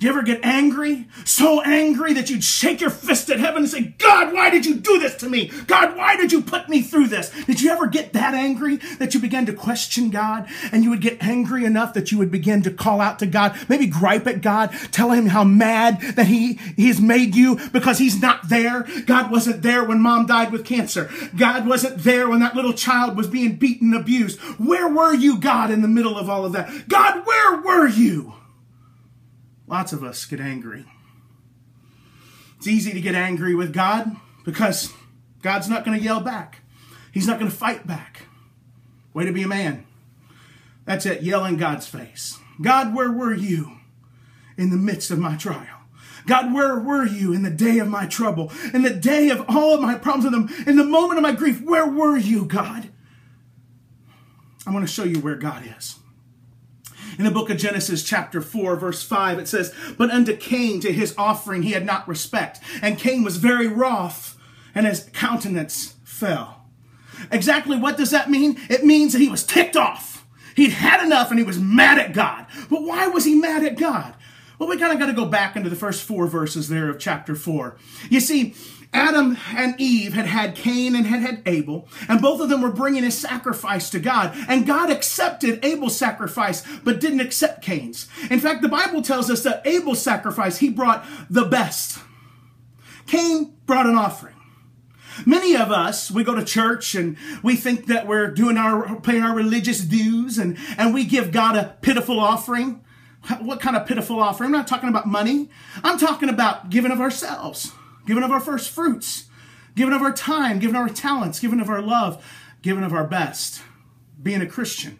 Do you ever get angry? So angry that you'd shake your fist at heaven and say, God, why did you do this to me? God, why did you put me through this? Did you ever get that angry that you began to question God, and you would get angry enough that you would begin to call out to God, maybe gripe at God, tell him how mad that he has made you because he's not there? God wasn't there when mom died with cancer. God wasn't there when that little child was being beaten and abused. Where were you, God, in the middle of all of that? God, where were you? Lots of us get angry. It's easy to get angry with God because God's not going to yell back. He's not going to fight back. Way to be a man. That's it, yell in God's face. God, where were you in the midst of my trial? God, where were you in the day of my trouble? In the day of all of my problems, in the moment of my grief, where were you, God? I want to show you where God is. In the book of Genesis, chapter 4, verse 5, it says, But unto Cain, to his offering, he had not respect. And Cain was very wroth, and his countenance fell. Exactly what does that mean? It means that he was ticked off. He'd had enough, and he was mad at God. But why was he mad at God? Well, we kind of got to go back into the first 4 verses there of chapter 4. You see, Adam and Eve had had Cain and had Abel, and both of them were bringing a sacrifice to God. And God accepted Abel's sacrifice, but didn't accept Cain's. In fact, the Bible tells us that Abel's sacrifice, he brought the best. Cain brought an offering. Many of us, we go to church and we think that we're paying our religious dues, and we give God a pitiful offering. What kind of pitiful offering? I'm not talking about money. I'm talking about giving of ourselves. Giving of our first fruits, giving of our time, giving of our talents, giving of our love, giving of our best. Being a Christian,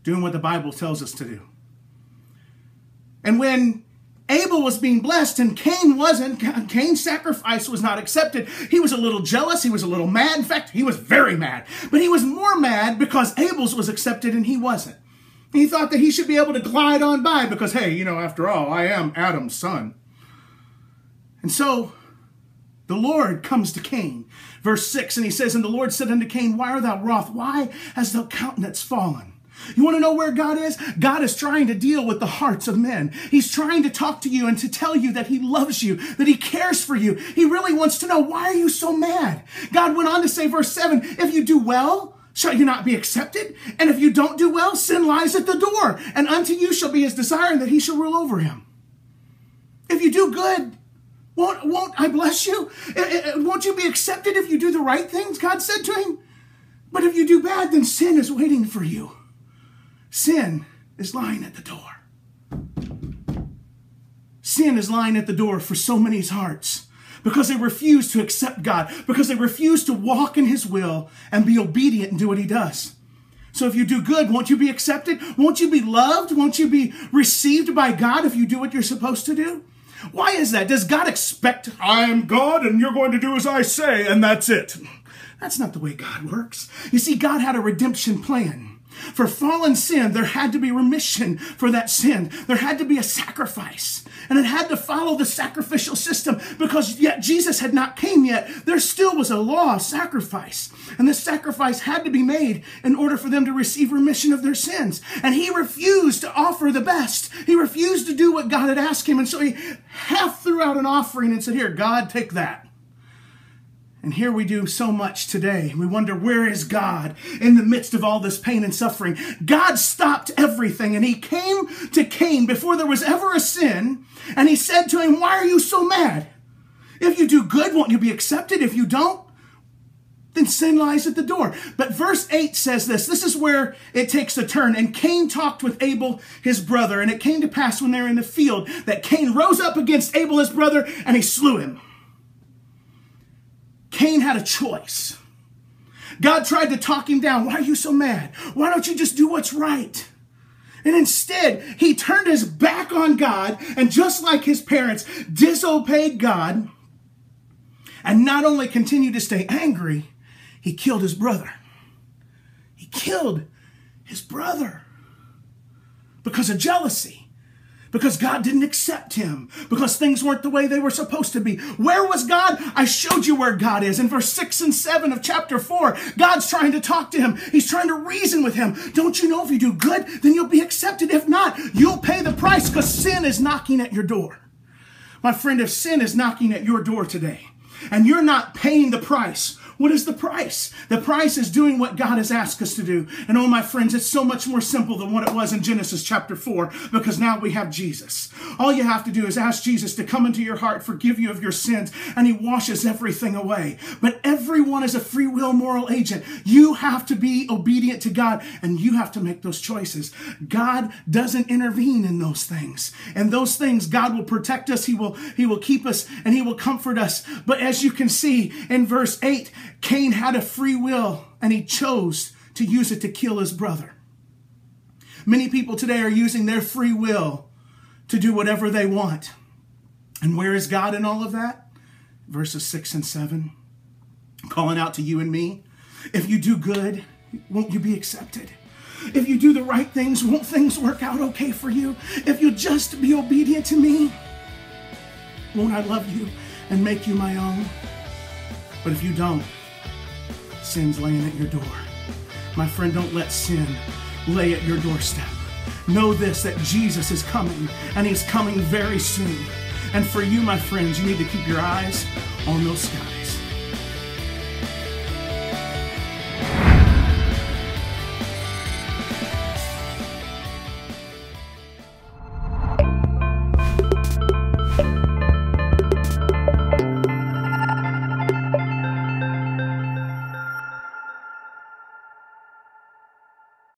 doing what the Bible tells us to do. And when Abel was being blessed and Cain wasn't, Cain's sacrifice was not accepted, he was a little jealous, he was a little mad. In fact, he was very mad. But he was more mad because Abel's was accepted and he wasn't. He thought that he should be able to glide on by because, hey, after all, I am Adam's son. And so the Lord comes to Cain. Verse 6, and he says, And the Lord said unto Cain, Why art thou wroth? Why has thy countenance fallen? You want to know where God is? God is trying to deal with the hearts of men. He's trying to talk to you and to tell you that he loves you, that he cares for you. He really wants to know, why are you so mad? God went on to say, verse 7, If you do well, shall you not be accepted? And if you don't do well, sin lies at the door. And unto you shall be his desire, and that he shall rule over him. If you do good, won't I bless you? Won't you be accepted if you do the right things? God said to him. But if you do bad, then sin is waiting for you. Sin is lying at the door. Sin is lying at the door for so many's hearts because they refuse to accept God, because they refuse to walk in his will and be obedient and do what he does. So if you do good, won't you be accepted? Won't you be loved? Won't you be received by God if you do what you're supposed to do? Why is that? Does God expect, I am God and you're going to do as I say and that's it? That's not the way God works. You see, God had a redemption plan. For fallen sin, there had to be remission for that sin. There had to be a sacrifice. And it had to follow the sacrificial system because yet Jesus had not came yet. There still was a law of sacrifice. And this sacrifice had to be made in order for them to receive remission of their sins. And he refused to offer the best. He refused to do what God had asked him. And so he half threw out an offering and said, Here, God, take that. And here we do so much today. We wonder, where is God in the midst of all this pain and suffering? God stopped everything, and he came to Cain before there was ever a sin, and he said to him, Why are you so mad? If you do good, won't you be accepted? If you don't, then sin lies at the door. But verse 8 says this. This is where it takes a turn. And Cain talked with Abel, his brother, and it came to pass when they were in the field that Cain rose up against Abel, his brother, and he slew him. Cain had a choice. God tried to talk him down. Why are you so mad? Why don't you just do what's right? And instead, he turned his back on God and just like his parents, disobeyed God and not only continued to stay angry, he killed his brother. He killed his brother because of jealousy, because God didn't accept him, because things weren't the way they were supposed to be. Where was God? I showed you where God is. In verse 6 and 7 of chapter 4, God's trying to talk to him. He's trying to reason with him. Don't you know if you do good, then you'll be accepted. If not, you'll pay the price, because sin is knocking at your door. My friend, if sin is knocking at your door today, and you're not paying the price, what is the price? The price is doing what God has asked us to do. And oh, my friends, it's so much more simple than what it was in Genesis chapter 4, because now we have Jesus. All you have to do is ask Jesus to come into your heart, forgive you of your sins, and he washes everything away. But everyone is a free will moral agent. You have to be obedient to God, and you have to make those choices. God doesn't intervene in those things. And those things, God will protect us, he will keep us, and he will comfort us. But as you can see in verse 8, Cain had a free will, and he chose to use it to kill his brother. Many people today are using their free will to do whatever they want. And where is God in all of that? Verses 6 and 7, calling out to you and me. If you do good, won't you be accepted? If you do the right things, won't things work out okay for you? If you just be obedient to me, won't I love you and make you my own? But if you don't, sin's laying at your door. My friend, don't let sin lay at your doorstep. Know this, that Jesus is coming, and he's coming very soon. And for you, my friends, you need to keep your eyes on those skies.